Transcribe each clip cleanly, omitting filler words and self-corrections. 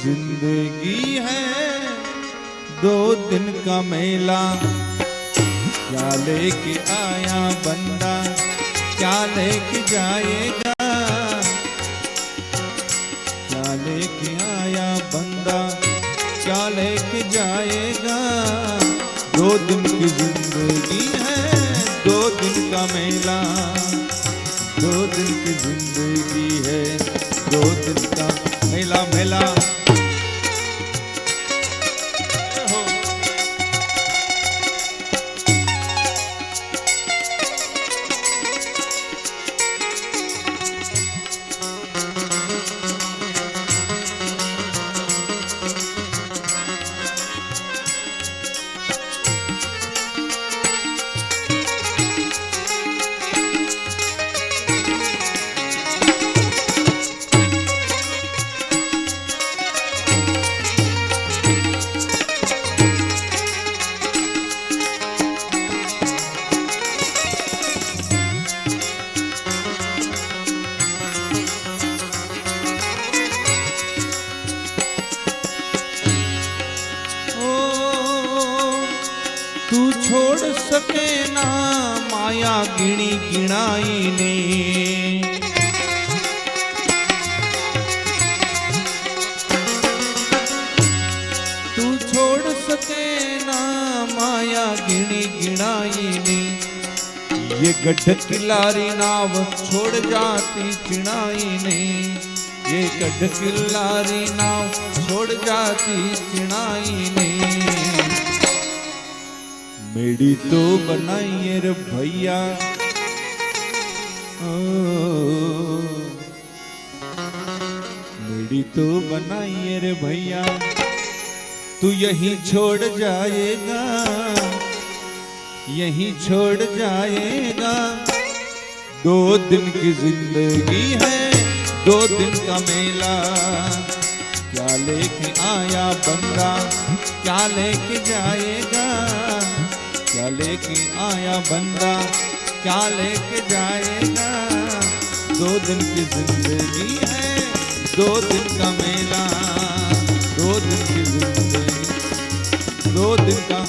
जिंदगी है 2 दिन का मेला, क्या लेके आया बंदा क्या लेके जाएगा, क्या लेके आया बंदा क्या लेके जाएगा। 2 दिन की जिंदगी है 2 दिन का मेला, 2 दिन की जिंदगी है 2 दिन का मेला मेला। तू छोड़ सके ना माया गिणी गिणाई ने, तू छोड़ सके ना माया गिणी गिणाई ने। ये गड्ढ किलारी नाव छोड़ जाती चिणाई ने, ये गड्ढ किलारी नाव छोड़ जाती चिणाई ने। मेरी तो बनाइए रे भैया, मेरी तो बनाइए रे भैया, तू यहीं छोड़ जाएगा, यहीं छोड़ जाएगा। 2 दिन की जिंदगी है 2 दिन का मेला, क्या लेके आया बंदा क्या लेके जाएगा, क्या लेके आया बंदा क्या लेके जाएगा। 2 दिन की जिंदगी है 2 दिन का मेला, 2 दिन की जिंदगी 2 दिन का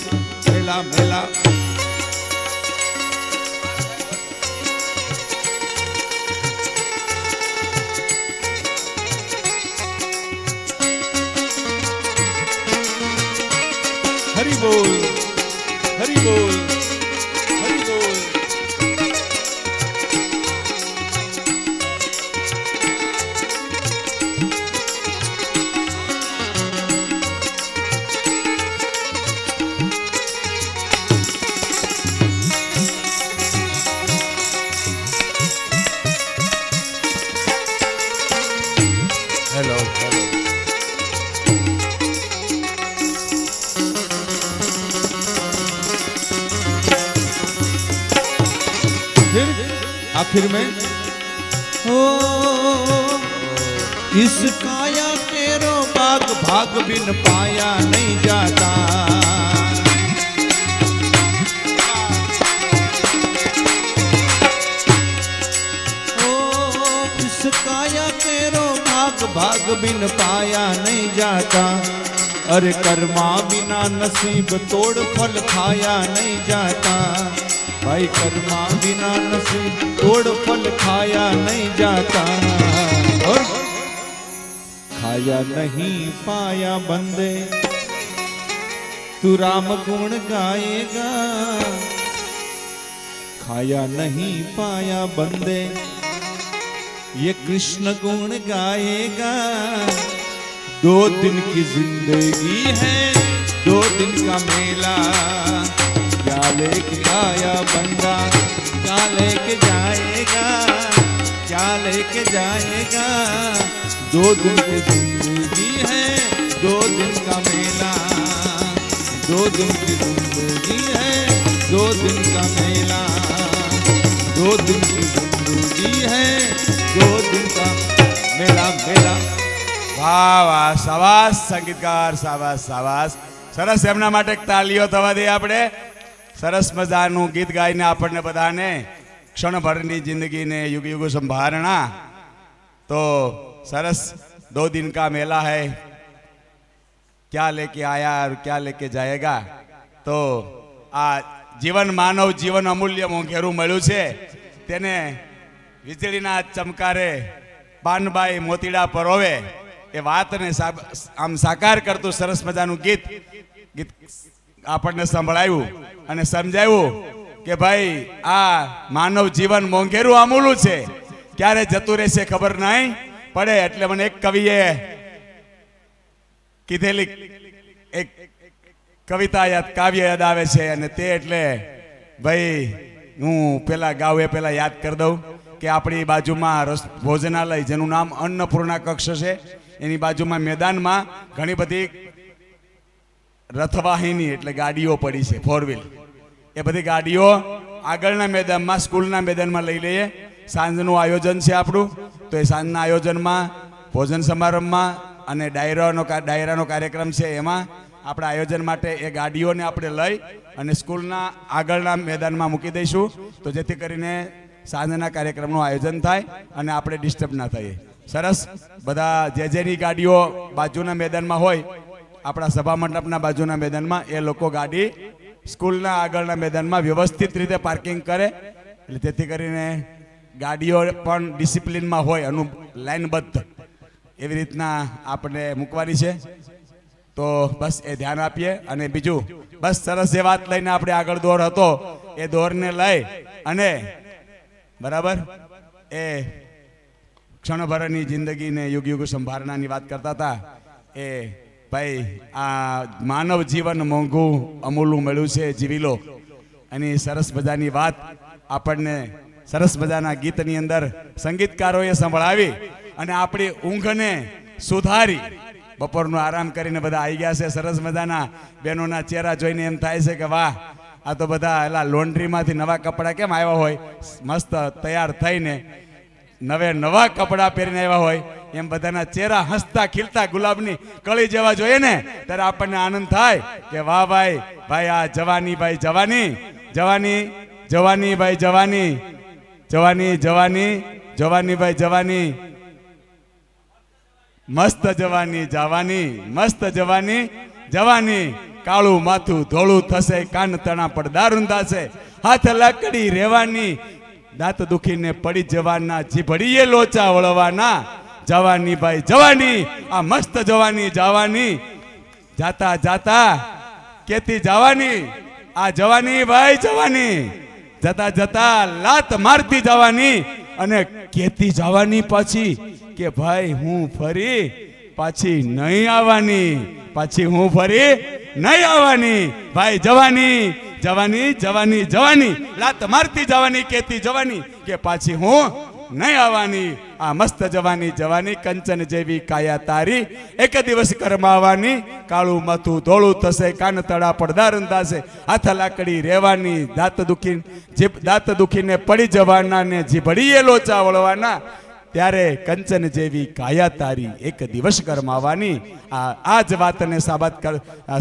मेला मेला। हरि बोल हरि बोल हरि बोल। Hello hello. आखिर में ओ इस काया केरो बाग भाग बिन पाया नहीं जाता, ओ इस काया केरो बाग भाग बिन पाया नहीं जाता। अरे कर्मा बिना नसीब तोड़ फल खाया नहीं जाता, भाई कर्मा बिना नसीब तोड़ फल खाया नहीं जाता। और खाया नहीं पाया बंदे तू राम गुण गाएगा, खाया नहीं पाया बंदे ये कृष्ण गुण गाएगा। 2 दिन की जिंदगी है 2 दिन का मेला, क्या लेके आया बंदा क्या लेके जाएगा, क्या लेके जाएगा। 2 दिन की जिंदगी है 2 दिन का मेला, 2 दिन की जिंदगी है 2 दिन का मेला, 2 दिन की जिंदगी है 2 दिन का मेला मेला। વાહ વાહ, શાબાશ સંગીતકાર, શાબાશ શાબાશ. સરસ, એમના માટે તાળીઓ થવા દે આપણે. સરસ મજાનું ગીત ગાઈને આપણને બધાને ક્ષણભરની જિંદગીને યુગ યુગ સંભારણા. તો सरस 2 दिन का मेला है, क्या लेके आया और क्या लेके जाएगा. તો આ જીવન માનવ જીવન અમૂલ્ય મોંઘેરું મળ્યું છે તેને વીજળીના ચમકારે પાનબાઈ મોતીડા પરોવે એ વાતને આમ સાકાર કરતું સરસ મજાનું ગીત આપણને સંભળાયું અને સમજાયું કે ભાઈ આ માનવ જીવન મોંઘેરું અમૂલું છે, ક્યારે જતું રહેશે ખબર નહીં પડે. એટલે મને એક કવિએ કીધેલી એક કવિતા યાદ, કાવ્ય યાદ આવે છે અને તે એટલે ભાઈ હું પેલા ગાઉં એ પેલા યાદ કરી દઉં કે આપણી બાજુમાં ભોજનાલય જેનું નામ અન્નપૂર્ણા કક્ષ છે એની બાજુમાં મેદાનમાં ઘણી બધી રથવાહિની એટલે ગાડીઓ પડી છે, 4 વ્હીલ. એ બધી ગાડીઓ આગળના મેદાનમાં સ્કૂલના મેદાનમાં લઈ લઈએ. સાંજનું આયોજન છે આપણું, તો એ સાંજના આયોજનમાં ભોજન સમારંભમાં અને ડાયરાનો કાર્યક્રમ છે એમાં આપણા આયોજન માટે એ ગાડીઓને આપણે લઈ અને સ્કૂલના આગળના મેદાનમાં મૂકી દઈશું, તો જેથી કરીને સાંજના કાર્યક્રમનું આયોજન થાય અને આપણે ડિસ્ટર્બ ના થઈએ. સરસ. બધા જેની ગાડીઓ બાજુના મેદાનમાં હોય, આપણા સભા મંડપના બાજુના મેદાનમાં, એ લોકો ગાડી સ્કૂલના આગળના મેદાનમાં વ્યવસ્થિત રીતે પાર્કિંગ કરે, એટલે જેથી કરીને ગાડીઓ પણ ડિસિપ્લિનમાં હોય, લાઈનબદ્ધ એવી રીતના આપણે મૂકવાની છે. તો બસ એ ધ્યાન આપીએ. અને બીજું બસ સરસ જે વાત લઈને આપણે આગળ દોર હતો એ દોરને લઈ અને બરાબર એ ક્ષણભરની જિંદગીને યુગ યુગ સંભાળનાની વાત કરતા હતા. એ ભાઈ આ માનવ જીવન મોંઘું અમૂલું મળ્યું છે, જીવી લો. એની સરસ મજાની વાત આપણને સરસ મજાના ગીતની અંદર સંગીતકારોએ સંભળાવી અને આપણી ઊંઘને સુધારી. બપોરનો આરામ કરીને બધા આવી ગયા છે. સરસ મજાના બહેનોના ચહેરા જોઈને એમ થાય છે કે વાહ, આ તો બધા એલા લોન્ડ્રીમાંથી નવા કપડાં કેમ આવ્યા હોય, મસ્ત તૈયાર થઈને નવા કપડાં પહેરીને આવ્યા હોય એમ બધાના ચહેરા હસતા ખીલતા ગુલાબની કળી જેવા જોઈએ ને, ત્યારે આપણને આનંદ થાય કે વાહ ભાઈ આ જવાની ભાઈ જવાની જવાની જવાની ભાઈ જવાની જવાની જવાની જવાની ભાઈ જવાની મસ્ત જવાની જવાની મસ્ત જવાની જવાની. કાળું માથું ધોળું થશે, કાન તણા પડદાર ઊંધાશે, હાથ લાકડી રેવાની, દાંત દુખીને પડી જવાના, જીભડીએ લોચા વળવાના. જવાની ભાઈ જવાની, આ મસ્ત જવાની જવાની, જાતા જાતા કેતી જવાની, આ જવાની ભાઈ જવાની, જતા જતા લાત મારતી જવાની અને કેતી જવાની પાછી કે ભાઈ હું ફરી પાછી નહીં આવવાની, પાછી હું ફરી નહીં આવવાની. ભાઈ જવાની જવાની જવાની જવાની, લાત મારતી જવાની, કેતી જવાની કે પાછી હું નહીં આવવાની. આ મસ્ત જવાની જવાની, કંચન જેવી કાયા તારી, એક દિવસ કરમાવાની, કાળું માથું ધોળું થશે, કાન તળા પડદાર ઊંધાશે, હાથ લાકડી રેવાની, દાંત દુખીને પડી જવાના ને જીભડીએ લોચા વળવાના. ત્યારે કંચન જેવી કાયા તારી, એક દિવસ કરમાવાની. આ જ વાતને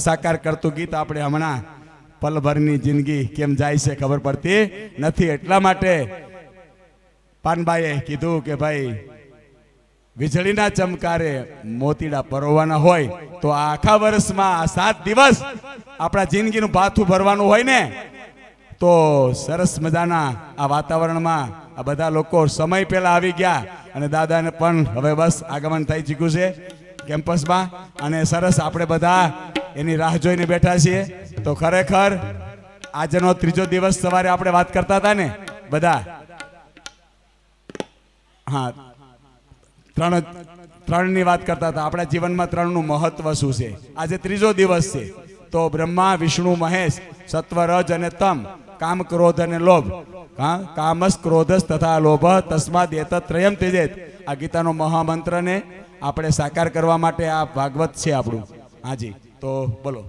સાકાર કરતું ગીત આપણે હમણાં પલભરની જિંદગી કેમ જાય છે ખબર પડતી નથી. એટલા માટે પાનબાઈએ કીધું કે ભાઈ વીજળીના ચમકારે મોતીડા પરોવાના હોય તો આ આખા વર્ષમાં 7 દિવસ આપણા જિંદગીનું ભાથું ભરવાનું હોય ને, તો સરસ મજાના આ વાતાવરણમાં આ બધા લોકો સમય પહેલા આવી ગયા અને દાદાને પણ હવે બસ આગમન થઈ ચૂક્યું છે કેમ્પસમાં, અને સરસ આપણે બધા એની રાહ જોઈને બેઠા છીએ. તો ખરેખર આજનો 3જો દિવસ સવારે આપણે વાત કરતા હતા ને બધા, હા, ત્રણની વાત કરતા હતા. આપણા જીવનમાં 3નું મહત્વ શું છે. આજે 3જો દિવસ છે. તો બ્રહ્મા વિષ્ણુ મહેશ, સત્વ રજ અને તમ, કામ ક્રોધ અને લોભ, કામસ ક્રોધસ તથા લોભ તસ્માદ એતત ત્રયમ ત્યજેત. આ ગીતાનો મહામંત્રને આપણે સાકાર કરવા માટે આ ભાગવત છે આપણું. હાજી, તો બોલો.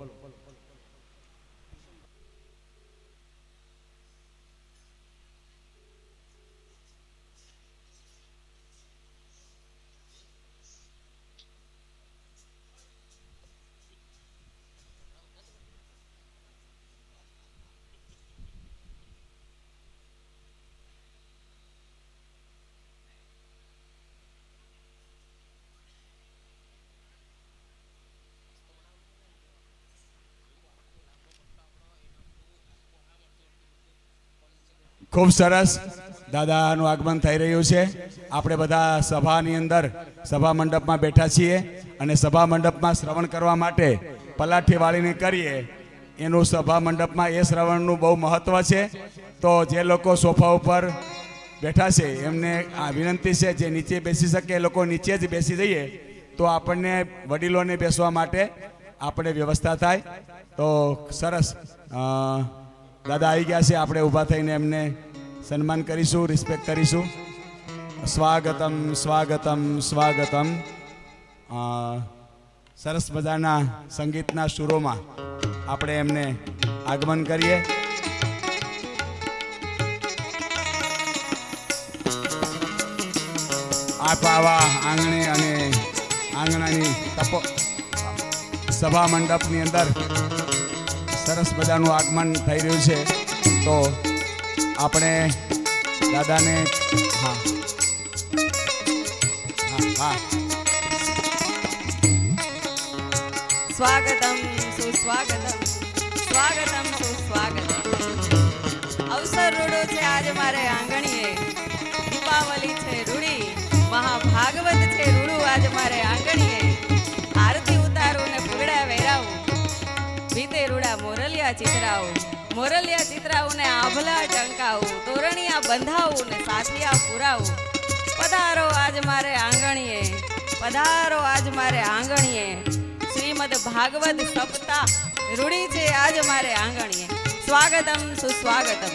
ખૂબ સરસ દાદાનું આગમન થઈ રહ્યું છે. આપણે બધા સભાની અંદર સભા મંડપમાં બેઠા છીએ અને સભા મંડપમાં શ્રવણ કરવા માટે પલાઠી વાળીને કરીએ એનું સભા મંડપમાં એ શ્રવણનું બહુ મહત્ત્વ છે. તો જે લોકો સોફા ઉપર બેઠા છે એમને આ વિનંતી છે, જે નીચે બેસી શકે એ લોકો નીચે જ બેસી જઈએ તો આપણને વડીલોને બેસવા માટે આપણે વ્યવસ્થા થાય. તો સરસ દાદા આવી ગયા છે, આપણે ઊભા થઈને એમને સન્માન કરીશું, રિસ્પેક્ટ કરીશું. સ્વાગતમ સ્વાગતમ સ્વાગતમ. સરસ મજાના સંગીતના સુરોમાં આપણે એમને આગમન કરીએ. આપ આવા આંગણે અને આંગણાની તપો સભા મંડપની અંદર સરસ મજાનું આગમન થઈ રહ્યું છે. તો આપણે દાદાને હા હા હા સ્વાગતમ સુસ્વાગતમ સ્વાગતમ સુસ્વાગતમ. અવસર રૂડો છે આજ મારે આંગણીએ, દીપાવલી છે રૂડી, મહાભાગવત છે રૂડું આજ મારે આંગણીએ. આરતી ઉતારું ને ફૂગડા વેરાવું, વીતે રૂડા મોરલિયા ચિતરાવું, મોરલિયા ચિતરાવું ને આભલા ટંકાવું, તોરણિયા બંધાવું ને સાથિયા પુરાવું. પધારો આજ મારે આંગણીએ, પધારો આજ મારે આંગણીએ. શ્રીમદ ભાગવત સપ્તાહ રૂડી છે આજ મારે આંગણીએ. સ્વાગતમ સુસ્વાગતમ.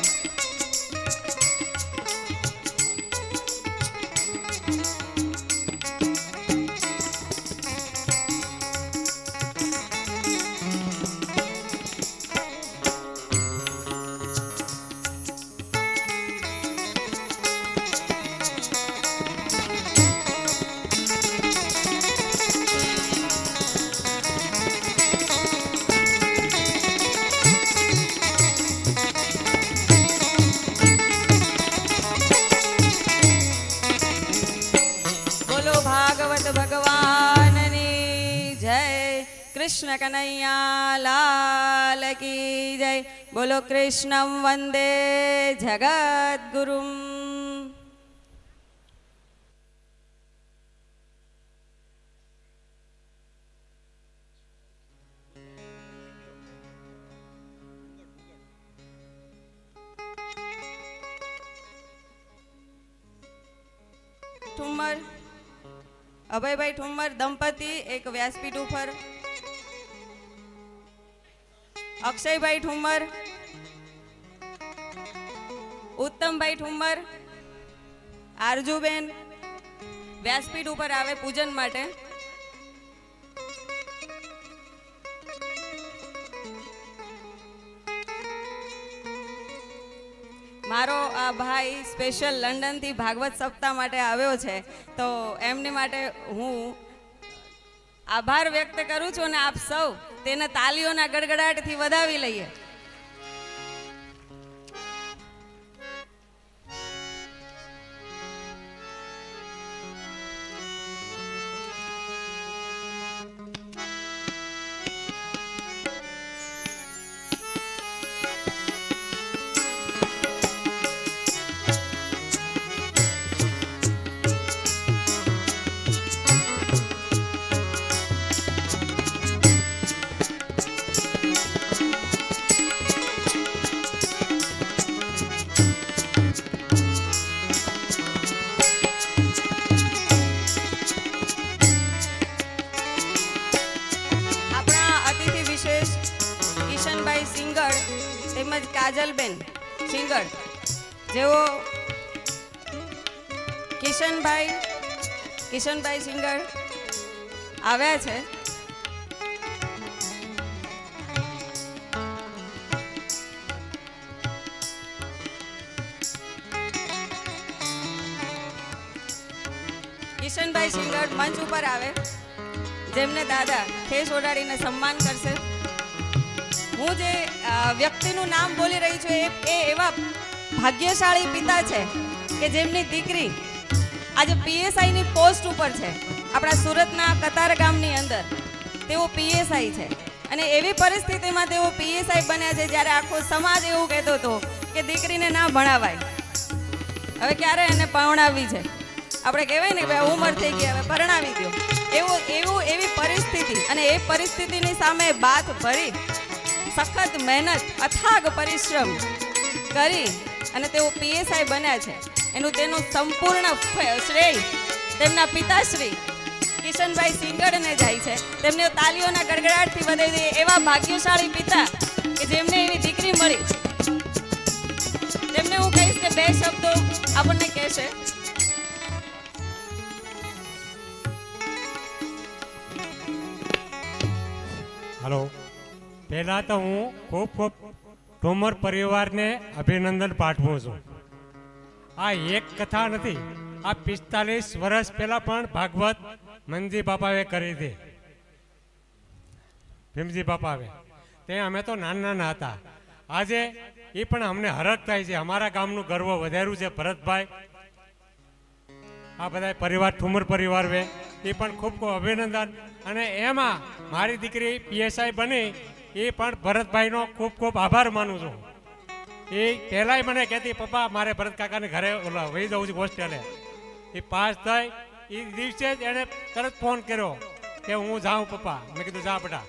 ભગવાનની જય. કૃષ્ણ કનૈયા લાલ કી જય. બોલો કૃષ્ણમ વંદે જગદગુરુમ. ઠુમ્મર અભયભાઈ ઠુમ્મર દંપતી એક વ્યાસપીઠ ઉપર, અક્ષયભાઈ ઠુમ્મર, ઉત્તમભાઈ ઠુમ્મર, આરજુબેન વ્યાસપીઠ ઉપર આવે પૂજન માટે. મારો આ ભાઈ સ્પેશિયલ લંડનથી ભાગવત સપ્તાહ માટે આવ્યો છે, તો એમની માટે હું આભાર વ્યક્ત કરું છું અને આપ સૌ તેને તાલીઓના ગડગડાટથી વધાવી લઈએ. તેમજ કાજલબેન સિંગર, જેઓ કિશનભાઈ સિંગર આવ્યા છે. કિશનભાઈ સિંગર મંચ ઉપર આવે, જેમને દાદા ખેસ ઓઢાડીને સન્માન કરશે. હું જે વ્યક્તિનું નામ બોલી રહી છું એ એવા ભાગ્યશાળી પિતા છે કે જેમની દીકરી આજે પીએસઆઈની પોસ્ટ ઉપર છે. આપણા સુરતના કતાર ગામની અંદર તેઓ પીએસઆઈ છે અને એવી પરિસ્થિતિમાં તેઓ પીએસઆઈ બન્યા છે જ્યારે આખો સમાજ એવું કહેતો હતો કે દીકરીને ના ભણાવાય, હવે ક્યારે એને પરણાવવી છે, આપણે કહેવાય ને કે ભાઈ ઉંમર થઈ ગઈ હવે પરણાવી દો, એવી પરિસ્થિતિ, અને એ પરિસ્થિતિની સામે બાથ ભરી સખત મહેનત અથાગ પરિશ્રમ કરી અને તેઓ પીએસઆઈ બન્યા છે. તેનું સંપૂર્ણ શ્રેય તેમના પિતાશ્રી કિશનભાઈ સિંગડને જાય છે. તેમને તાલીઓના ગડગડાટથી વધાવી દઈએ. એવા ભાગ્યશાળી પિતા કે જેમને એવી દીકરી મળી. તેમને હું કહીશ કે 2 શબ્દો આપણને કહેશે. હલો, પહેલાં તો હું ખૂબ ઠુમર પરિવારને અભિનંદન પાઠવું છું. આ એક કથા નથી, આ 45 વર્ષ પહેલાં પણ ભાગવત મનજી બાપાએ કરી હતી. ભીમજી બાપાએ તે અમે તો નાના હતા. આજે એ પણ અમને હરખ થાય છે. અમારા ગામનું ગર્વ વધાર્યું છે ભરતભાઈ, આ બધા પરિવાર ઠુમર પરિવાર વે એ પણ ખૂબ ખૂબ અભિનંદન. અને એમાં મારી દીકરી પીએસઆઈ બની એ પણ ભરતભાઈનો ખૂબ ખૂબ આભાર માનું છું. એ પહેલાંય મને કહેતી પપ્પા મારે ભરત કાકાને ઘરે ઓલા વહી જવું છે હોસ્ટેલે. એ પાસ થઈ એ દિવસે જ એણે તરત ફોન કર્યો કે હું જાઉં પપ્પા. મેં કીધું જા બેટા.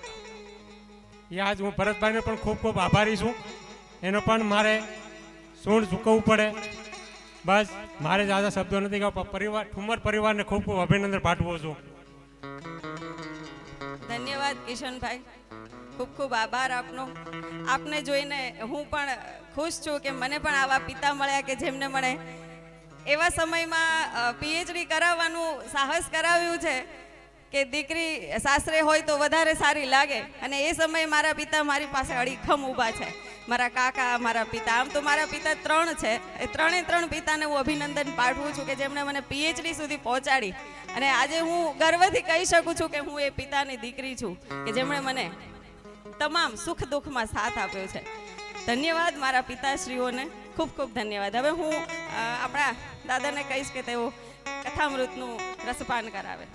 એ આજ હું ભરતભાઈને પણ ખૂબ ખૂબ આભારી છું. એનો પણ મારે સૂણ ચૂકવવું પડે. બસ મારે જ્યાદા શબ્દો નથી કે પરિવાર ઠુમર પરિવારને ખૂબ ખૂબ અભિનંદન પાઠવું છું. ધન્યવાદ કિશનભાઈ, ખૂબ ખૂબ આભાર આપનો. આપને જોઈને હું પણ ખુશ છું કે મને પણ આવા પિતા મળ્યા કે જેમને મને એવા સમયમાં પીએચડી કરાવવાનું સાહસ કરાવ્યું છે કે દીકરી સાસરે હોય તો વધારે સારી લાગે. અને એ સમયે મારા પિતા મારી પાસે અડીખમ ઊભા છે. મારા કાકા, મારા પિતા, આમ તો મારા પિતા 3 છે. એ 3 પિતાને હું અભિનંદન પાઠવું છું કે જેમણે મને પીએચડી સુધી પહોંચાડી. અને આજે હું ગર્વથી કહી શકું છું કે હું એ પિતાની દીકરી છું કે જેમણે મને તમામ સુખ દુઃખમાં સાથ આપ્યો છે. ધન્યવાદ મારા પિતાશ્રીઓને, ખૂબ ખૂબ ધન્યવાદ. હવે હું આપણા દાદાને કહીશ કે તેઓ કથામૃતનું રસપાન કરાવે.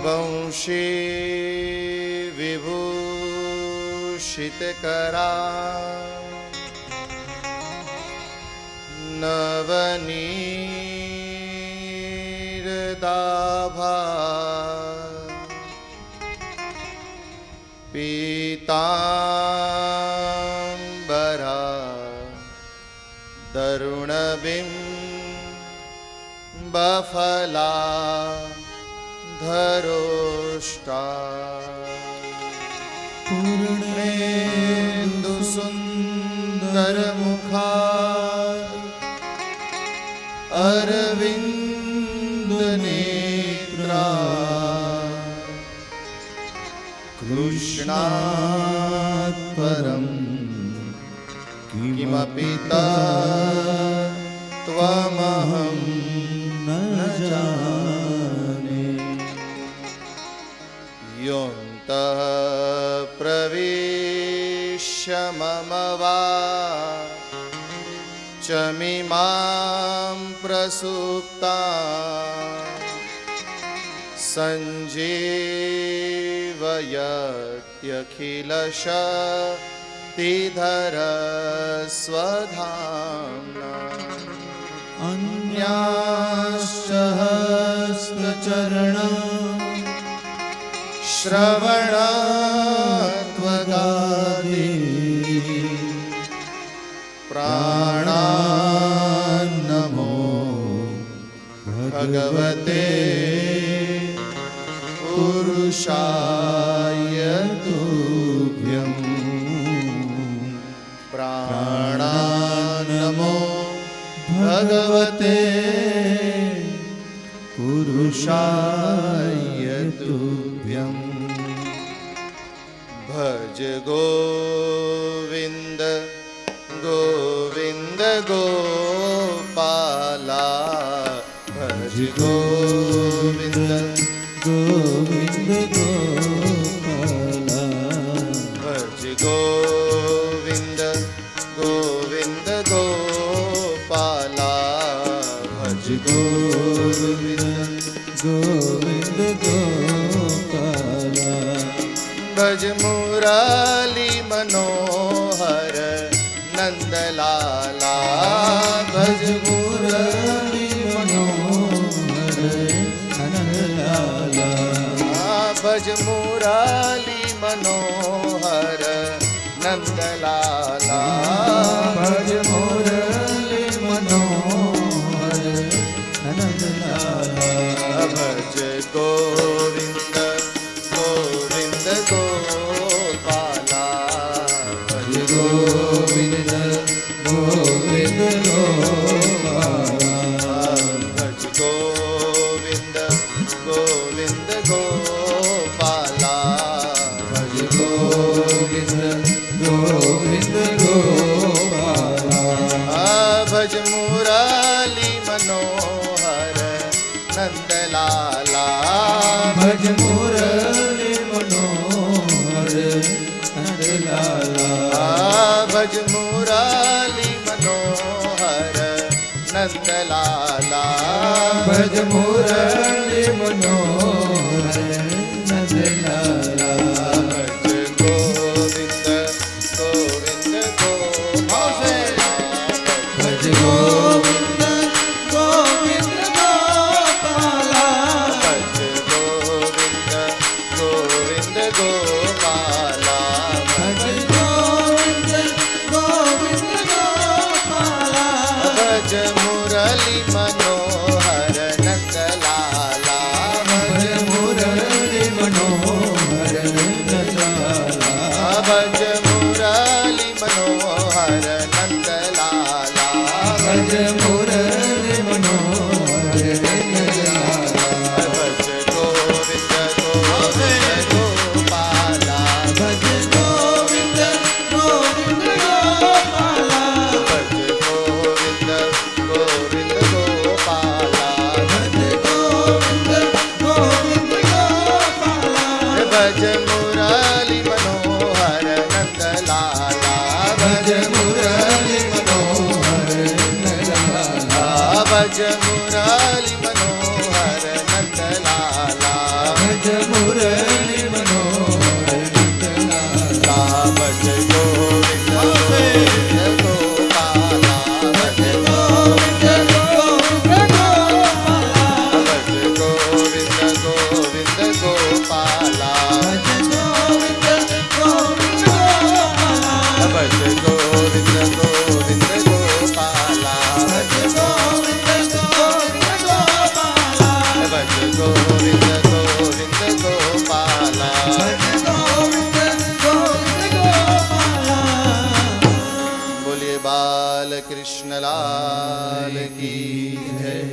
वंशी विभूषितकरा नवनीरदाभा पीताम्बरा तरुणबिम्बफला धरोष्टा पूर्णेन्दु सुंदर मुखा अरविंद नेत्रा कृष्णात् परं किमपि तत्त्वमहं न जाने योऽन्तः प्रविश्य मम वाचमिमां प्रसुप्ता सञ्जीवयत्यखिलशक्तिधर स्वधाम्ना अन्याश्च हस्तचरण श्रवणात्वगादि भगवते पुरुषाय तुभ्यं प्राणानमो भगवते पुरुषाय तुभ्यं भज गोविंद गोविंद गोपाला भज गोविंद गोविंद गोपाला भज गोविंद गोविंद गोपाला भज गोविंद गोविंद गोपाला भज मुराली मनोहर नंदलाला भज मुराली मनोहर नंदलाला भज मुराली मनोहर नंदलाला भज मुरली मनोहर नंदलाला भज गोविंद गोविंद गोपाला भज गोविंद गोविंद गोपाला भज गोविंद गोविंद गोपाला भज गोविंद गोविंद गोपाला भज मुराली मनोहर नंदलाला भज मुरली मनोहर नंदलाला भज मुराली मनोहर नंदलाला भज मुरली मनोहर नंदलाला भज गोविंद गोविंद गोपाला भज गोविंद गोविंद गोपाला भज गोविंद गोविंद गोपाला भज गोविंद गोविंद गोपाला भज मुरली मनोहर नंदलाला भज मुरली मनोहर नंदलाला भज मुरली मनोहर नंदलाला भज मुरली मनोहर नंदलाला भज गोविंद गोविंद गोपाला भज गोविंद गोविंद गोपाला भज गोविंद गोविंद गोपाला भज गोविंद गोविंद गोपाला भज मुरली मनोहर नंदलाला भज मुरली मनोहर नंदलाला भज मुरली मनोहर नंदलाला भज मुरली मनोहर नंदलाला भज गोविंद गोविंद गोपाला भज गोविंद गोविंद गोपाला भज गोविंद गोविंद गोपाला भज गोविंद गोविंद गोपाला भज गोविंद गोविंद गोपाला भज गोविंद गोविंद गोपाला भज गोविंद गोविंद गोपाला भज गोविंद गोविंद गोपाला बोलिए बाल कृष्ण लाल की जय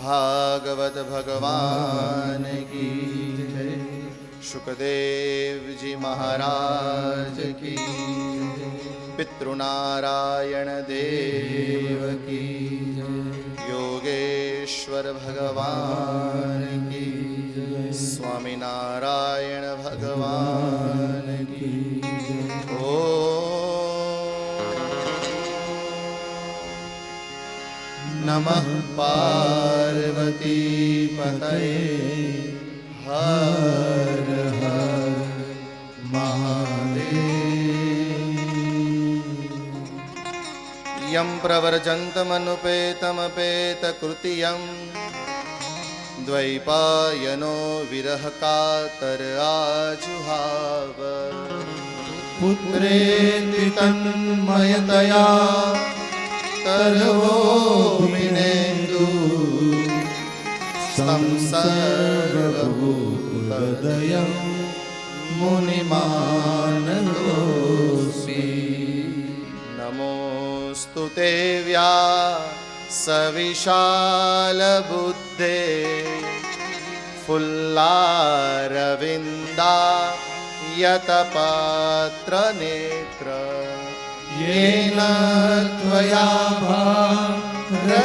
भागवत भगवान की जय शुकदेव जी महाराज की पितृनारायण देव की योगेश्वर भगवान की स्वामी नारायण भगवान की नमः पार्वती पतये हर हर महादेव यं प्रवर्जन्तमनुपेतमपेतकृतियं द्वैपायनो विरहकातर आजुहाव पुत्रेति तन्मयतया तरवोऽभिनेन्दु तं सर्वभूतहृदयं मुनिमानतोऽस्मि नमोऽस्तु ते व्यासविशालबुद्धे फुल्लारविन्दा यतपात्रनेत्र येन त्वया भारततैलपूर्णं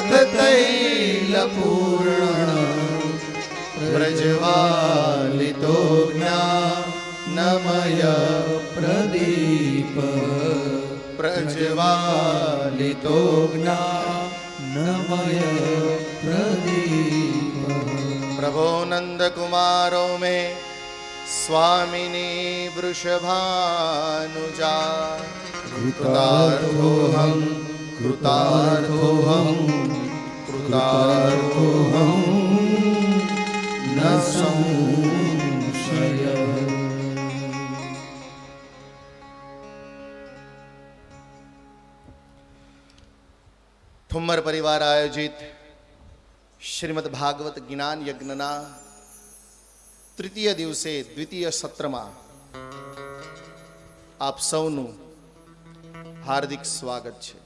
प्रज्वालितो ज्ञानमय प्रदीप प्रज्वालितो ज्ञानमय प्रदीप प्रभो नंदकुमारो मे स्वामिनी वृषभानुजा कृतार्थोऽहं कृतार्थोऽहं कृतार्थोऽहं न संशयः। ठुम्मर परिवार आयोजित શ્રીમદ ભાગવત જ્ઞાન યજ્ઞના તૃતીય દિવસે દ્વિતીય સત્રમાં આપ સૌનું હાર્દિક સ્વાગત છે.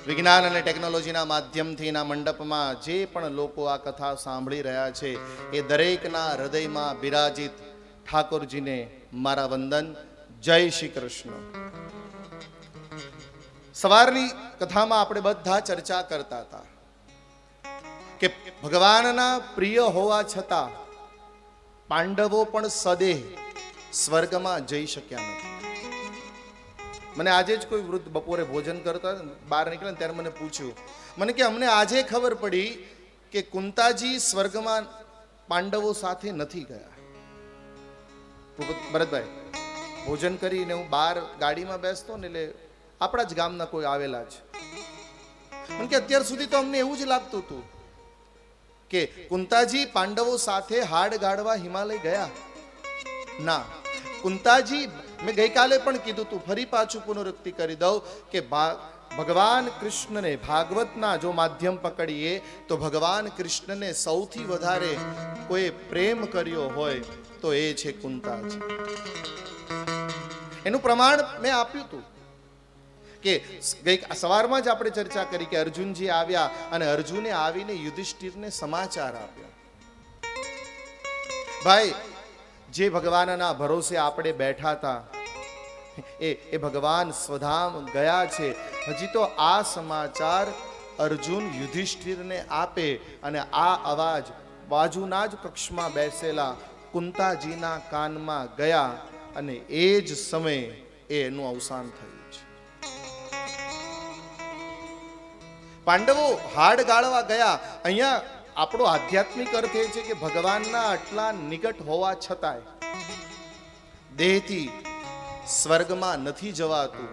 વિજ્ઞાન અને ટેકનોલોજીના માધ્યમથી ના મંડપમાં જે પણ લોકો આ કથા સાંભળી રહ્યા છે એ દરેકના હૃદયમાં બિરાજિત ઠાકોરજીને મારા વંદન. જય શ્રી કૃષ્ણ. સવારની કથામાં આપણે બધા ચર્ચા કરતા હતા કે ભગવાનના પ્રિય હોવા છતાં પાંડવો પણ સદેહ સ્વર્ગમાં જઈ શક્યા નથી. મને આજે જ કોઈ વૃદ્ધ બપોરે ભોજન કરતા બહાર નીકળ્યા ત્યારે મને પૂછ્યું, મને કે અમને આજે ખબર પડી કે કુંતાજી સ્વર્ગમાં પાંડવો સાથે નથી ગયા. ભરતભાઈ, ભોજન કરીને હું બહાર ગાડીમાં બેસતો ને એટલે આપણા જ ગામના કોઈ આવેલા છે. મને કે અત્યાર સુધી તો અમને એવું જ લાગતું હતું કે કુંતાજી પાંડવો સાથે હાડ ગાળવા હિમાલય ગયા. ના, કુંતાજી, મેં ગઈકાલે પણ કીધું તું, ફરી પાછું પુનરુક્તિ કરી દઉં કે ભગવાન કૃષ્ણને ભાગવતના જો માધ્યમ પકડીએ તો ભગવાન કૃષ્ણને સૌથી વધારે કોઈ પ્રેમ કર્યો હોય તો એ છે કુંતાજી. એનું પ્રમાણ મેં આપ્યું હતું કે ગઈ સવારમાં જ આપણે ચર્ચા કરી કે અર્જુનજી આવ્યા અને અર્જુને આવીને યુધિષ્ઠિરને સમાચાર આપ્યા. ભાઈ, જે ભગવાનના ભરોસે આપણે બેઠા હતા એ ભગવાન સ્વધામ ગયા છે. હજી તો આ સમાચાર અર્જુન યુધિષ્ઠિરને આપે અને આ અવાજ બાજુના જ કક્ષમાં બેસેલા કુંતાજીના કાનમાં ગયા અને એ જ સમયે એનું અવસાન થયું. પાંડવો હાડ ગાળવા ગયા. અહીંયા આપણો આધ્યાત્મિક અર્થ એ છે કે ભગવાનના આટલા નિકટ હોવા છતાંય દેહથી સ્વર્ગમાં નથી જવાતું,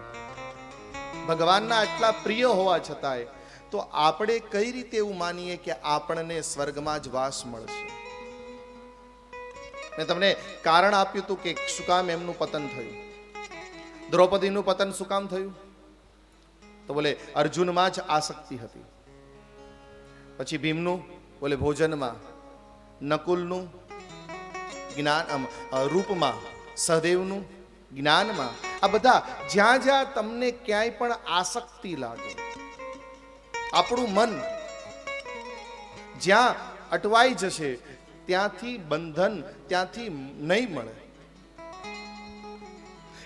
ભગવાનના આટલા પ્રિય હોવા છતાંય તો આપણે કઈ રીતે એવું માનીએ કે આપણને સ્વર્ગમાં જ વાસ મળશે? મેં તમને કારણ આપ્યું હતું કે શું કામ એમનું પતન થયું. દ્રૌપદીનું પતન શું કામ થયું? તો બોલે અર્જુનમાં જ આસક્તિ હતી. પછી ભીમનું બોલે ભોજનમાં, નકુલનું જ્ઞાન રૂપમાં, સહદેવનું જ્ઞાનમાં. આ બધા જ્યાં જ્યાં તમને ક્યાંય પણ આસક્તિ લાગે, આપણું મન જ્યાં અટવાઈ જશે ત્યાંથી બંધન ત્યાંથી નહીં મળે.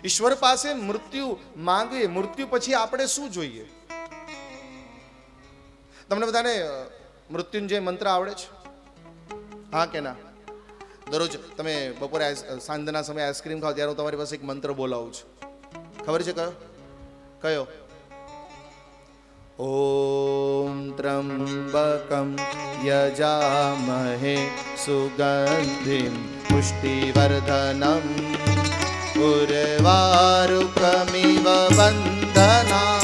ઈશ્વર પાસે મૃત્યુ માંગીએ, મૃત્યુ પછી આપણે શું જોઈએ? તમને બધાને મૃત્યુંજય મંત્ર આવડે છે? હા કે ના? દરરોજ તમે બપોરે સાંજના સમયે આઈસ્ક્રીમ ખાઓ ત્યારે હું તમારી પાસે એક મંત્ર બોલાવું છું. ખબર છે કયો? કયો? ઓમ ત્રંબકમ યજામહે સુગંધિમ પુષ્ટિવર્ધનમ ઉર્વારુકમિવ બંધના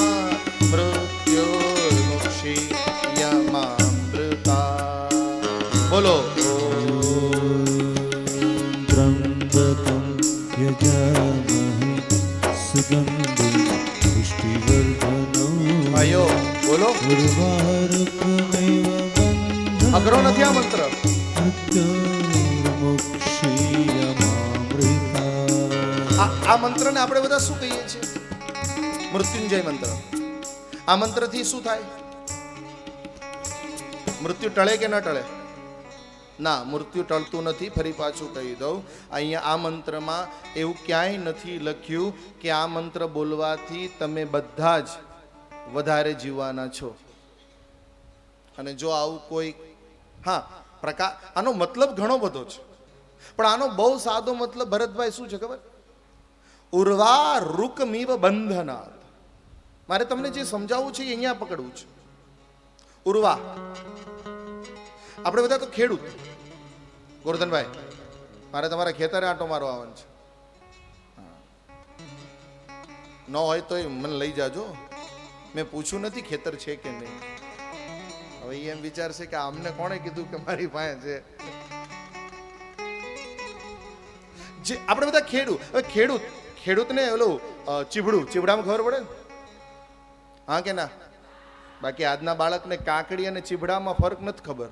મૃત્યુર્મુક્ષીયમામૃતા. બોલો. ત્રંબકમ યજામહે સુગંધિમ પુષ્ટિવર્ધનમ. ભાઈઓ બોલો. ઉર્વારુકમિવ બંધના. આ અઘરો નથી આ મંત્ર. આ મંત્રને આપણે બધા શું કહીએ છીએ? મૃત્યુંજય મંત્ર. આ મંત્રથી શું થાય? મૃત્યુ ટળે કે ન ટળે? ના, મૃત્યુ ટળતું નથી. ફરી પાછું કહી દઉં, અહીંયા આ મંત્રમાં એવું ક્યાંય નથી લખ્યું કે આ મંત્ર બોલવાથી તમે બધા જ વધારે જીવવાના છો. અને જો આવું કોઈ આનો મતલબ ઘણો બધો છે, પણ આનો બહુ સાદો મતલબ ભરતભાઈ શું છે ખબર? ઉર્વા રૂકમીવ બંધનાત. મારે તમને જે સમજાવવું છે એ અહીંયા પકડવું છે. ઉર્વા, આપણે બધા તો ખેડૂત. ગોરધનભાઈ, મારે તમારા ખેતરે આંટો મારવા આવવાનું છે. ન હોય તો મને લઈ જાજો. મેં પૂછ્યું નથી ખેતર છે કે નહીં. હવે એમ વિચારશે કે અમને કોણે કીધું કે મારી પાસે છે. જે આપણે બધા ખેડૂતને ઓલું ચીભડામાં ખબર પડે ને? હા કે ના? બાકી આજના બાળકને કાકડી અને ચીભડામાં ફરક નથી ખબર.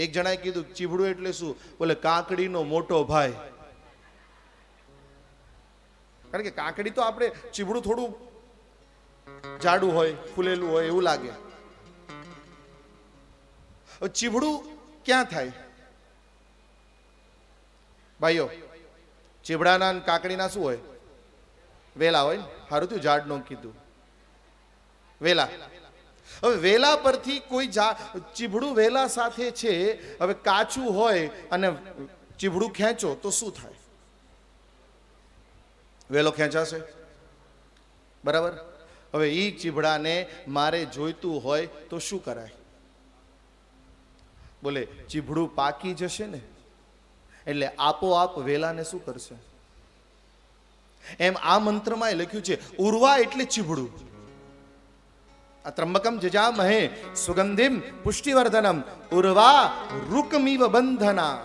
એક જણાએ કીધું ચીભડું એટલે શું? બોલે કાકડીનો મોટો ભાઈ. કારણ કે કાકડી તો આપણે ચીભડું થોડું જાડું હોય, ફૂલેલું હોય એવું લાગે. ચીભડું ક્યાં થાય ભાઈઓ? ચીભડાના અને કાકડીના શું હોય? વેલા હોય ને. સારું થયું ઝાડ નો કીધું. વેલા. હવે વેલા પરથી કોઈ ચીભડું વેલા સાથે છે. હવે કાચું હોય અને ચીભડું ખેંચો તો શું થાય? વેલો ખેંચાશે, બરાબર? હવે ઈ ચીભડાને મારે જોઈતું હોય તો શું કરાય? બોલે ચીભડું પાકી જશે ને એટલે આપોઆપ વેલાને શું કરશે? એમ આ મંત્રમાં લખ્યું છે ઉર્વા એટલે ચીભડું. આ ત્રંબકમ જજામહે સુગંધિમ પુષ્ટિવર્ધનમ ઉર્વા રૂકમીવ બંધના.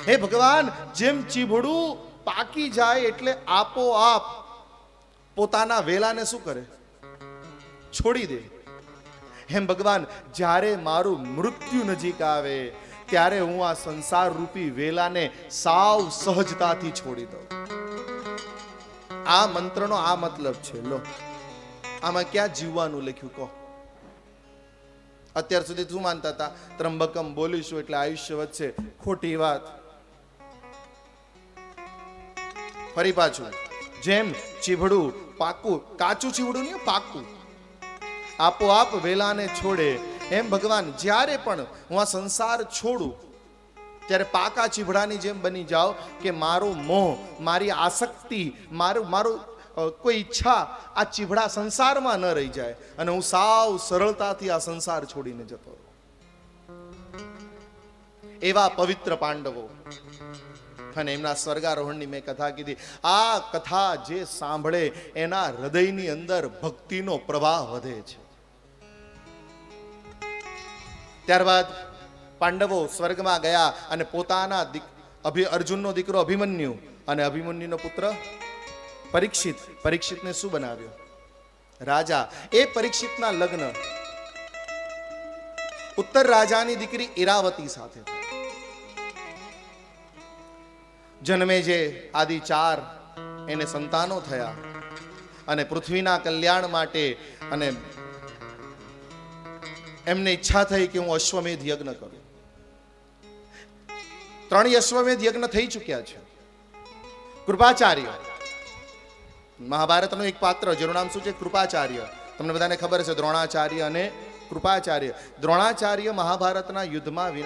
હે ભગવાન, જેમ ચીભડું પાકી જાય એટલે આપોઆપ પોતાના વેલાને શું કરે? છોડી દે. હેમ ભગવાન, જ્યારે મારું મૃત્યુ નજીક આવે ત્યારે હું આ સંસાર રૂપી વેલાને સાવ સહજતાથી છોડી દઉં. આ મંત્રનો આ મતલબ છે. લો, આમાં ક્યાં જીવવાનું લખ્યું કહો? અત્યાર સુધી શું માનતા હતા? ત્રંબકમ બોલીશું એટલે આયુષ્ય વધશે. ખોટી વાત. ફરી પાછું, જેમ ચીભડું પાકું, કાચું ચીભડું નહીં, પાકું આપોઆપ વેલાને છોડે, એમ ભગવાન જ્યારે પણ હું આ સંસાર છોડું ત્યારે પાકા ચીભડાની જેમ બની જાઓ કે મારો મોહ, મારી આસક્તિ, મારું કોઈ ઈચ્છા આ ચીભડા સંસારમાં ન રહી જાય અને હું સાવ સરળતાથી આ સંસાર છોડીને જતો રહું. એવા પવિત્ર પાંડવો અને એમના સ્વર્ગારોહણની મેં કથા કીધી. આ કથા જે સાંભળે એના હૃદયની અંદર ભક્તિનો પ્રવાહ વધે છે. ત્યારબાદ પાંડવો સ્વર્ગમાં ગયા અને પોતાના અર્જુનનો દીકરો અભિમન્યુ અને અભિમન્યુનો પુત્ર પરીક્ષિતને શું બનાવ્યો? રાજા. એ પરીક્ષિતના લગ્ન ઉત્તર રાજાની દીકરી ઈરાવતી સાથે થયા. જન્મે જે આદિ 4 એને સંતાનો થયા અને પૃથ્વીના કલ્યાણ માટે અને એમને ઈચ્છા થઈ કે હું અશ્વમેધ યજ્ઞ કરું. 3 અશ્વમેધ યજ્ઞ થઈ ચૂક્યા છે. કૃપાચાર્ય, મહાભારતનું એક પાત્ર જેનું નામ શું છે? કૃપાચાર્ય. તમને બધાને ખબર છે દ્રોણાચાર્ય અને કૃપાચાર્ય. દ્રોણાચાર્ય મહાભારતના યુદ્ધમાં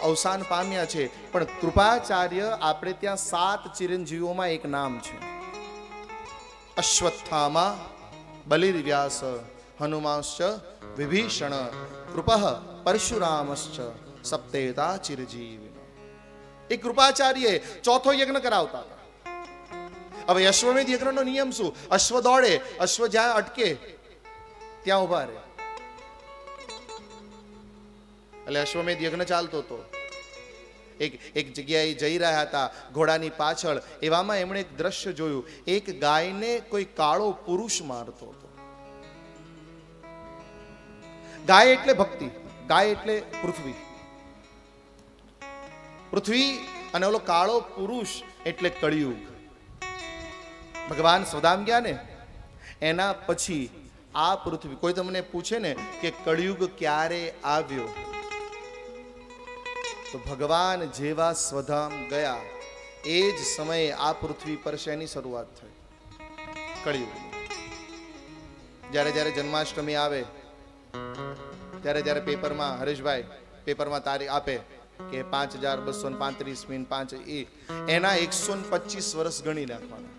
અવસાન પામ્યા છે, પણ કૃપાચાર્ય આપણે ત્યાં 7 ચિરંજીવીઓમાં એક નામ છે. અશ્વત્થામા, બલિર્વ્યાસ, હનુમાંશ્ચ, વિભીષણ, કૃપઃ, પરશુરામશ્ચ સપ્તેતા ચિરજીવી. એ કૃપાચાર્ય 4થો યજ્ઞ કરાવતા હતા. હવે અશ્વમેધ યજ્ઞનો નિયમ શું? અશ્વ દોડે, અશ્વ જ્યાં અટકે ત્યાં ઉભા રહે. એટલે અશ્વમેધ યજ્ઞ ચાલતો હતો. એક જગ્યાએ જઈ રહ્યા હતા ઘોડાની પાછળ, એવામાં એમણે એક દ્રશ્ય જોયું. એક ગાયને કોઈ કાળો પુરુષ મારતો હતો. ગાય એટલે ભક્તિ. ગાય એટલે પૃથ્વી. પૃથ્વી અને ઓલો કાળો પુરુષ એટલે કળિયુગ. ભગવાન સ્વધામ ગયા ને એના પછી આ પૃથ્વી, કોઈ તમને પૂછે ને કે કળિયુગ ક્યારે આવ્યો, તો ભગવાન જેવા સ્વધામ ગયા એ જ સમયે આ પૃથ્વી પર શેની શરૂઆત થઈ? કળિયુગની. જ્યારે જ્યારે જન્માષ્ટમી આવે ત્યારે જ્યારે પેપરમાં હરેશભાઈ પેપરમાં તારીખ આપે કે 5235 એના 125 વર્ષ ગણી નાખવાના.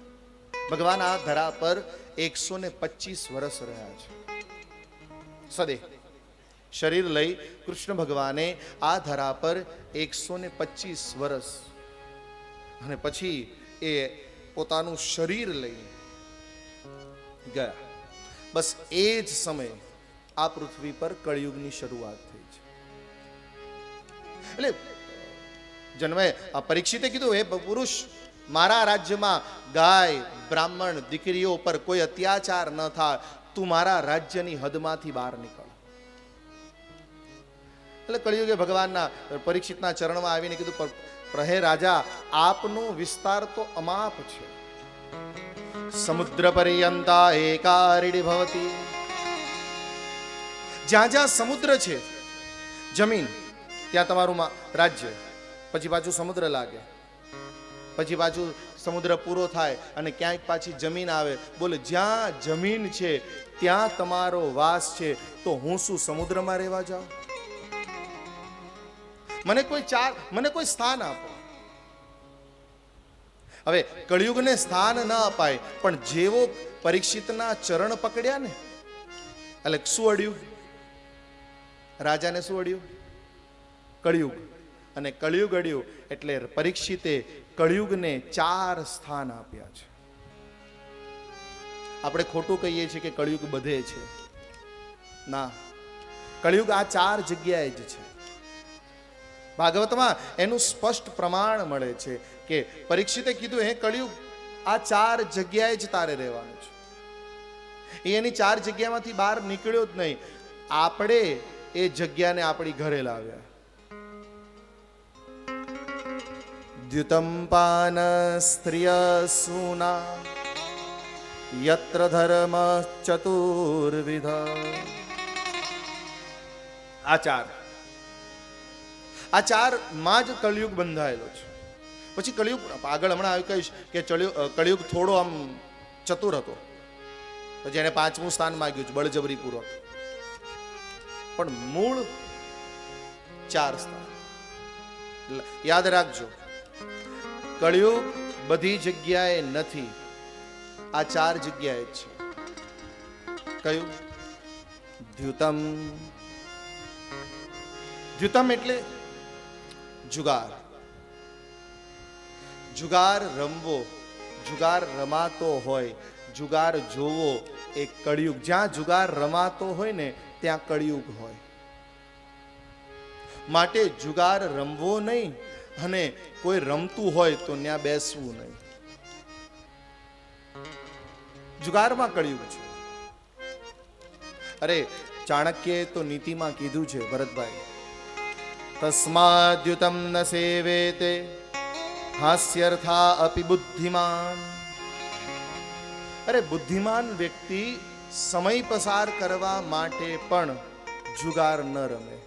ભગવાન આ ધરા પર 125 વર્ષ રહ્યા છે. સદે શરીર લઈ કૃષ્ણ ભગવાને આ ધરા પર 125 વર્ષ અને પછી એ પોતાનું શરીર લઈ ગયા. બસ એ જ સમયે આ પૃથ્વી પર કળિયુગની શરૂઆત થઈ છે. એટલે જન્મે પરીક્ષિતે કીધું, હે પુરુષ, મારા રાજ્યમાં ગાય બ્રાહ્મણ દીકરીઓ પર કોઈ અત્યાચાર ન થાય, તું મારા રાજ્યની હદમાંથી બહાર નીકળ. એટલે કળિયુગે ભગવાનના પરીક્ષિતના ચરણમાં આવીને કીધું, હે રાજા, આપનો વિસ્તાર તો અમાપ છે. સમુદ્ર પર્યંતા એકારીડી ભવતી. જ્યાં જ્યાં સમુદ્ર છે, જમીન, ત્યાં તમારું રાજ્ય. પછી પાછું સમુદ્ર લાગે, પછી પાછું સમુદ્ર પૂરો થાય અને ક્યાંક પાછી જમીન આવે. બોલે, જ્યાં જમીન છે ત્યાં તમારો વાસ છે, તો હું શું સમુદ્રમાં રહેવા જાઉં? મને કોઈ સ્થાન આપો. હવે કળિયુગને સ્થાન ન અપાય, પણ જેવો પરીક્ષિતના ચરણ પકડ્યા ને, એટલે શું અડ્યું? રાજાને શું અડ્યું? કળિયુગ. અને કળિયુગ અડ્યું એટલે પરીક્ષિતે કળિયુગને 4 સ્થાન આપ્યા છે. આપણે ખોટું કહીએ છીએ કે કળિયુગ બધે છે. ના, કળિયુગ આ 4 જગ્યાએ જ છે. ભાગવતમાં એનું સ્પષ્ટ પ્રમાણ મળે છે કે પરીક્ષિતે કીધું, હે કળિયુગ, આ 4 જગ્યાએ જ તારે રહેવાનું છે. એની 4 જગ્યામાંથી બહાર નીકળ્યો જ નહીં. આપણે એ જગ્યાને આપણી ઘરે લાવ્યા. દ્યુતમ પાન સ્ત્રિય સૂના યત્ર ધર્મ ચતુર્વિધ. આ 4 માં જ કળિયુગ બંધાયેલો છે. પછી કળિયુગ આગળ હમણાં આવ્યું કહીશ કે કળિયુગ થોડો આમ ચતુર હતો, પછી એને 5મું સ્થાન માંગ્યું છે બળજબરીપૂર્વક. પણ મૂળ 4 સ્થાન યાદ રાખજો. કળિયુગ બધી જગ્યાએ નથી, આ 4 જગ્યાએ જ છે. કયું? દ્યુતમ. દ્યુતમ એટલે જુગાર. જુગાર રમવો, જુગાર રમાતો હોય, જુગાર જોવો એ કળિયુગ. જ્યાં જુગાર રમાતો હોય ને ત્યાં કળિયુગ હોય. માટે જુગાર રમવો નહીં, અને કોઈ રમતું હોય તો ત્યાં બેસવું નહીં. જુગારમાં કળિયુગ છે. અરે ચાણક્યએ તો નીતિમાં કીધું છે ભરતભાઈ, તસ્માદ્યુતમ ન સેવેતે હાસ્યર્થા અપि બુદ્ધિમાન. અરે બુદ્ધિમાન વ્યક્તિ સમય પસાર કરવા માટે પણ જુગાર ન રમે.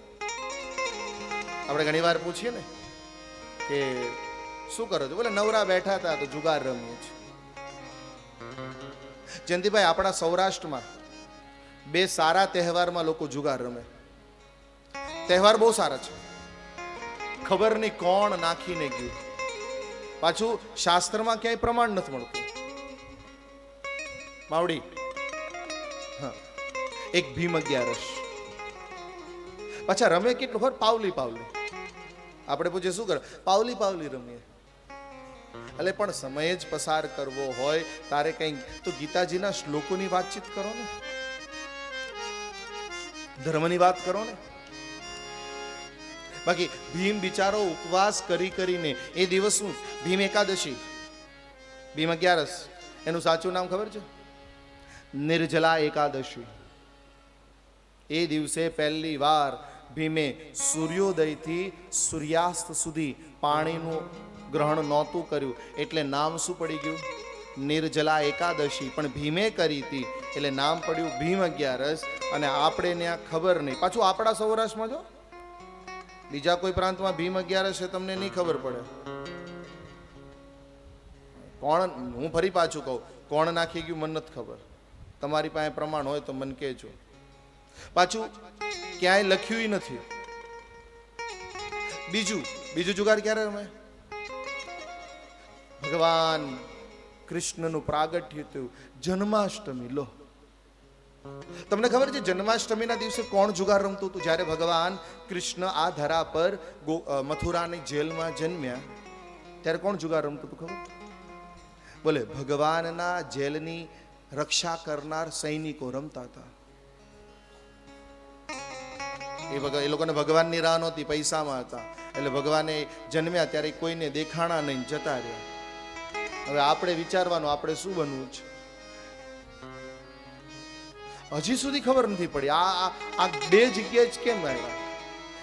આપણે ઘણી વાર પૂછીએ ને કે શું કરો છો? બોલે નવરા બેઠા હતા તો જુગાર રમીએ છીએ. જયંતિભાઈ, આપણા સૌરાષ્ટ્રમાં 2 સારા તહેવારમાં લોકો જુગાર રમે. તહેવાર બહુ સારા છે, ખબર નહીં કોણ નાખીને ગયું. પાછું શાસ્ત્રમાં ક્યાંય પ્રમાણ નથી મળતું. માવડી, હા, એક ભીમ 11 પાછા રમે કેટલું ખબર? પાવલી. આપણે પૂછીએ શું કરે? પાવલી રમીએ. એટલે પણ સમય જ પસાર કરવો હોય તારે કંઈક તો ગીતાજીના શ્લોકોની વાતચીત કરો ને, ધર્મની વાત કરો ને. બાકી ભીમ બિચારો ઉપવાસ કરીને એ દિવસનું ભીમ એકાદશી, ભીમ 11, એનું સાચું નામ ખબર છે? નિર્જલા એકાદશી. એ દિવસે પહેલી વાર ભીમે સૂર્યોદયથી સૂર્યાસ્ત સુધી પાણીનું ગ્રહણ નહોતું કર્યું, એટલે નામ શું પડી ગયું? નિર્જલા એકાદશી. પણ ભીમે કરી હતી એટલે નામ પડ્યું ભીમ અગિયારસ. અને આપણે ત્યાં ખબર નહીં. પાછું આપણા સૌરાષ્ટ્રમાં જો, બીજા કોઈ પ્રાંતમાં ભીમ અગિયારસ છે તમને નહીં ખબર પડે. કોણ, હું ફરી પાછું કહું, કોણ નાખી ગયું મને નથી ખબર. તમારી પાસે પ્રમાણ હોય તો મને કહેજો. પાછું ક્યાંય લખ્યું નથી. બીજું જુગાડ ક્યારે રમે? ભગવાન કૃષ્ણનું પ્રાગટ્ય થયું જન્માષ્ટમી. લો, તમને ખબર છે જન્માષ્ટમીના દિવસે કોણ જુગાર રમતું હતું? જ્યારે ભગવાન કૃષ્ણ આ ધરા પર મથુરાની જેલમાં જન્મ્યા ત્યારે કોણ જુગાર રમતું હતું ખબર? બોલે, ભગવાનના જેલની રક્ષા કરનાર સૈનિકો રમતા હતા. એ લોકોને ભગવાનની રાહ નહોતી, પૈસામાં હતા. એટલે ભગવાને જન્મ્યા ત્યારે કોઈને દેખાણા નહીં, જતા રહ્યા. હવે આપણે વિચારવાનું આપણે શું બનવું છે. હજી સુધી ખબર નથી પડી આ બે જગ્યાએ જ કેમ આવ્યા.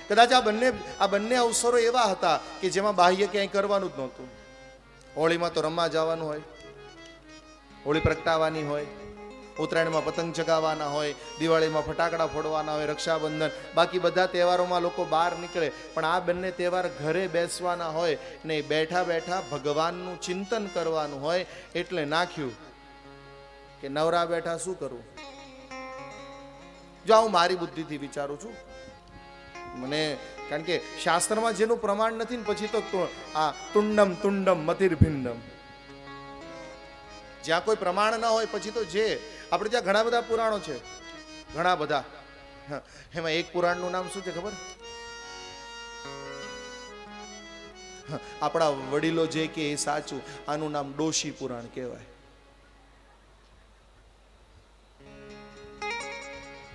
કદાચ આ બંને અવસરો એવા હતા કે જેમાં બાહ્ય ક્યાંય કરવાનું જ નહોતું. હોળીમાં તો રમવા જવાનું હોય, હોળી પ્રગટાવવાની હોય, ઉત્તરાયણમાં પતંગ ચગાવવાના હોય, દિવાળીમાં ફટાકડા ફોડવાના હોય, રક્ષાબંધન, બાકી બધા તહેવારોમાં લોકો બહાર નીકળે. પણ આ બંને તહેવાર ઘરે બેસવાના હોય ને બેઠા બેઠા ભગવાનનું ચિંતન કરવાનું હોય. એટલે નાખ્યું કે નવરા બેઠા શું કરવું. જો હું મારી બુદ્ધિથી વિચારું છું, મને, કારણ કે શાસ્ત્રમાં જેનું પ્રમાણ નથી ને પછી તો આ તુંડમ તુંડમ મતિર્ભિન્નમ, જ્યાં કોઈ પ્રમાણ ના હોય પછી તો જે આપણે ત્યાં ઘણા બધા પુરાણો છે, ઘણા બધા. એમાં એક પુરાણનું નામ શું છે ખબર? આપણા વડીલો જે કે એ સાચું, આનું નામ ડોશી પુરાણ કહેવાય.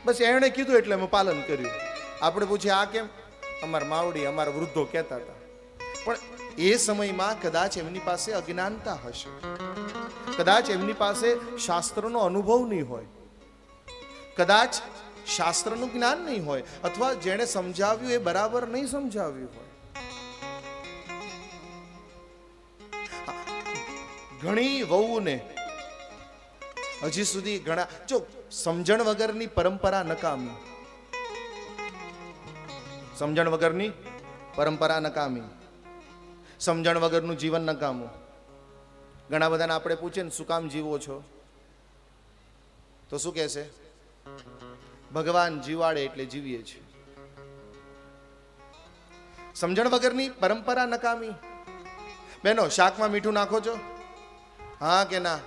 બસ એણે કીધું એટલે અમે પાલન કર્યું. આપણે પૂછીએ આ કેમ? અમારા માવડી, અમારા વૃદ્ધો કહેતા હતા. પણ એ સમયમાં કદાચ એમની પાસે અજ્ઞાનતા હશે, કદાચ એમની પાસે શાસ્ત્રનો અનુભવ નહીં હોય, કદાચ શાસ્ત્રનું જ્ઞાન નહીં હોય, અથવા જેણે સમજાવ્યું એ બરાબર નહીં સમજાવ્યું હોય. ઘણી વહુને હજી સુધી ઘણા, જો સમજણ વગરની પરંપરા નકામી, સમજણ વગરની પરંપરા નકામી, સમજણ વગરનું જીવન નકામું. ઘણા બધાને આપણે પૂછીએ ને શું કામ જીવો છો, તો શું કહેશે? ભગવાન જીવાડે એટલે જીવીએ છીએ. સમજણ વગરની પરંપરા નકામી. બેનો, શાકમાં મીઠું નાખો છો? હા કે ના?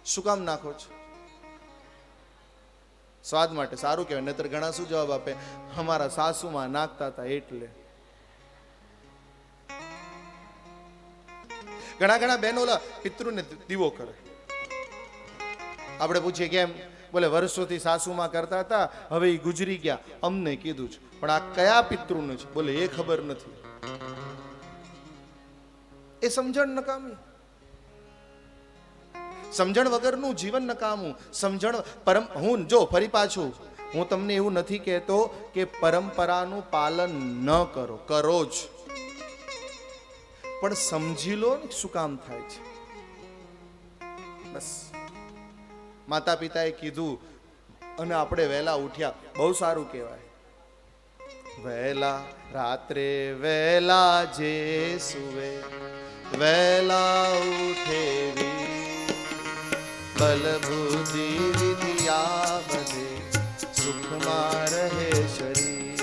શું કામ નાખો છો? સ્વાદ માટે, સારું કહેવાય. નહીતર ઘણા શું જવાબ આપે? અમારા સાસુમાં નાખતા હતા એટલે. ઘણા બહેનો પિતૃને દીવો કરે. આપણે પૂછીએ કેમ? બોલે વર્ષોથી સાસુમાં કરતા હતા, હવે એ ગુજરી ગયા, અમને કીધું છે. પણ આ કયા પિતૃને છે? બોલે એ ખબર નથી. એ સમજણ નકામી, સમજણ વગરનું જીવન નકામું. સમજણ હું જો ફરી પાછું, હું તમને એવું નથી કહેતો કે પરંપરાનું પાલન ન કરો, કરો જ, પણ સમજી લો ને શું કામ થાય છે. બસ માતા પિતાએ કીધું અને આપણે વહેલા ઉઠ્યા, બહુ સારું કહેવાય. વહેલા રાત્રે વહેલા જે સુવે, વહેલા ઉઠે બલ બુદ્ધિ વિદ્યા બધે, સુખમાં રહે શરીર.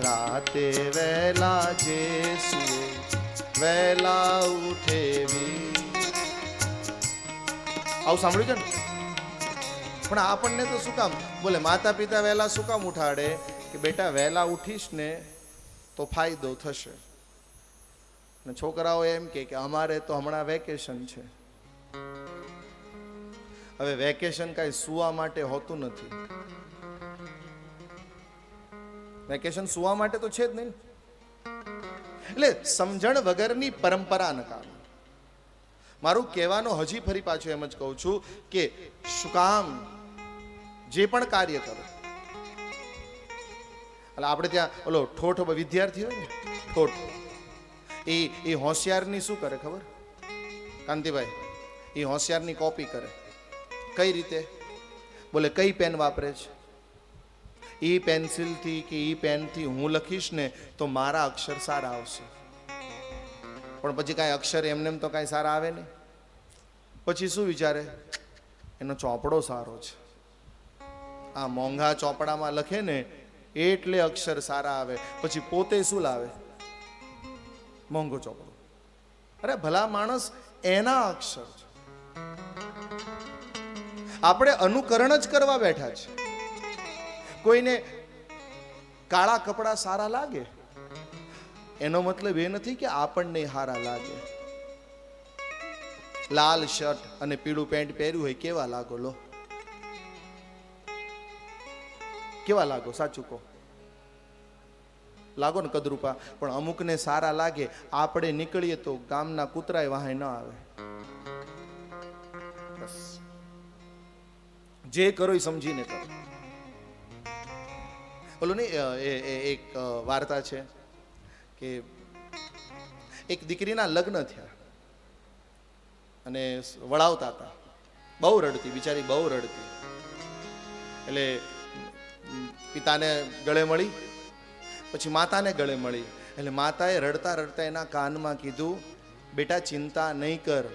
રાતે વહેલા જે સુવે, વહેલા ઉઠે. આવું સાંભળ્યું છે ને? પણ આપણને તો શું કામ? બોલે માતા પિતા વહેલા શું કામ ઉઠાડે? કે બેટા વહેલા ઉઠીશ ને તો ફાયદો થશે. ને છોકરાઓ એમ કે અમારે તો હમણાં વેકેશન છે. હવે વેકેશન કાંઈ સુવા માટે હોતું નથી. વેકેશન સુવા માટે તો છે જ નહીં. એટલે સમજણ વગરની પરંપરા નકામી. મારું કહેવાનો હજી ફરી પાછું એમ જ કહું છું કે શું કામ જે પણ કાર્ય કરો, એટલે આપણે ત્યાં ઓલો ઠોઠ વિદ્યાર્થી હોય ને ઠોઠ, એ હોશિયારની શું કરે ખબર કાંતિભાઈ? એ હોશિયારની કોપી કરે. કઈ રીતે? બોલે કઈ પેન વાપરે છે? એ પેન્સિલથી કે એ પેનથી હું લખીશ ને તો મારા અક્ષર સારા આવશે. પણ પછી કાંઈ અક્ષર એમને તો કાંઈ સારા આવે નહીં. પછી શું વિચારે? એનો ચોપડો સારો છે, આ મોંઘા ચોપડામાં લખે ને એટલે અક્ષર સારા આવે. પછી પોતે શું લાવે? મોંઘો ચોપડો. અરે ભલા માણસ, એના અક્ષર છે. આપણે અનુકરણ જ કરવા બેઠા છે. કોઈને કાળા કપડા સારા લાગે એનો મતલબ એ નથી કે આપણને સારા લાગે. લાલ શર્ટ અને પીળું પેન્ટ પહેર્યું હોય, કેવા લાગો? લો, કેવા લાગો? સાચું કહો, લાગો ને કદરૂપા. પણ અમુકને સારા લાગે. આપણે નીકળીએ તો ગામના કૂતરાય વાહે ન આવે. બસ જે કરો એ સમજીને કરો. બોલો ને, એક વાર્તા છે કે એક દીકરીના લગ્ન થયા અને વળાવતા હતા. બહુ રડતી બિચારી, બહુ રડતી. એટલે પિતાને ગળે મળી, પછી માતાને ગળે મળી. એટલે માતાએ રડતા રડતા એના કાનમાં કીધું, બેટા ચિંતા નહીં કર,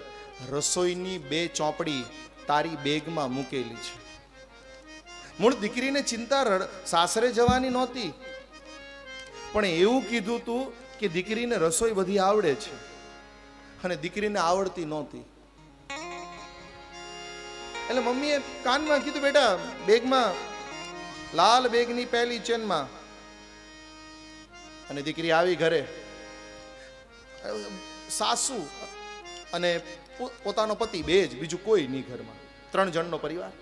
રસોઈની 2 ચોપડી તારી બેગમાં મૂકેલી છે. મૂળ દીકરીને ચિંતા સાસરે જવાની નહોતી, પણ એવું કીધું તું કે દીકરીને રસોઈ બધી આવડે છે અને દીકરીને આવડતી નહોતી. એટલે મમ્મીએ કાનમાં કીધું, બેટા બેગમાં, લાલ બેગની પહેલી ચેનમાં. અને દીકરી આવી ઘરે, સાસુ અને પોતાનો પતિ, બે જ, બીજું કોઈ નહીં ઘરમાં, 3 જણનો પરિવાર.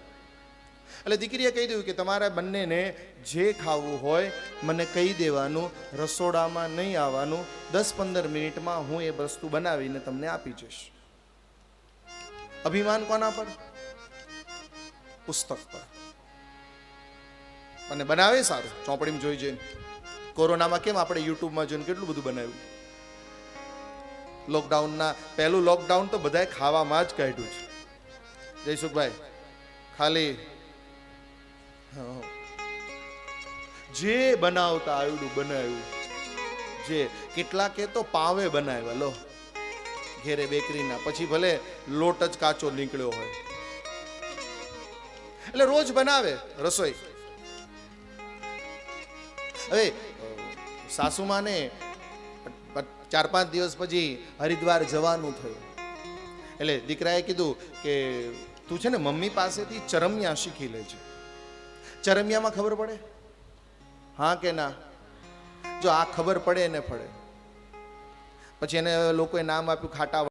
એટલે દીકરીએ કહી દીધું કે તમારે બંનેને જે ખાવું હોય મને કહી દેવાનું, રસોડામાં નહીં આવવાનું, 10-15 મિનિટમાં હું એ વસ્તુ બનાવીને તમને આપી જઈશ. અભિમાન કોના પર? પુસ્તક પર. અને બનાવે સારું, ચોપડીમાં જોઈ જોઈને. કોરોનામાં કેમ આપણે યુટ્યુબમાં જોઈને કેટલું બધું બનાવ્યું. લોકડાઉનના પહેલું લોકડાઉન તો બધાએ ખાવામાં જ કાઢ્યું છે. જયસુખભાઈ ખાલી જે બનાવતા આવડું બનાવ્યું. જે કેટલાકે તો પાવે બનાવ્યા, લો, ઘેરે બેકરીના. પછી ભલે લોટ જ કાચો નીકળ્યો હોય, એટલે રોજ બનાવે રસોઈ. હવે સાસુમાને 4-5 દિવસ પછી હરિદ્વાર જવાનું થયું. એટલે દીકરાએ કીધું કે તું છે ને મમ્મી પાસેથી ચરમિયા શીખી લેજે. ચરમિયામાં ખબર પડે? હા કે ના? જો આ ખબર પડે એને પડે. પછી એને લોકોએ નામ આપ્યું ખાટા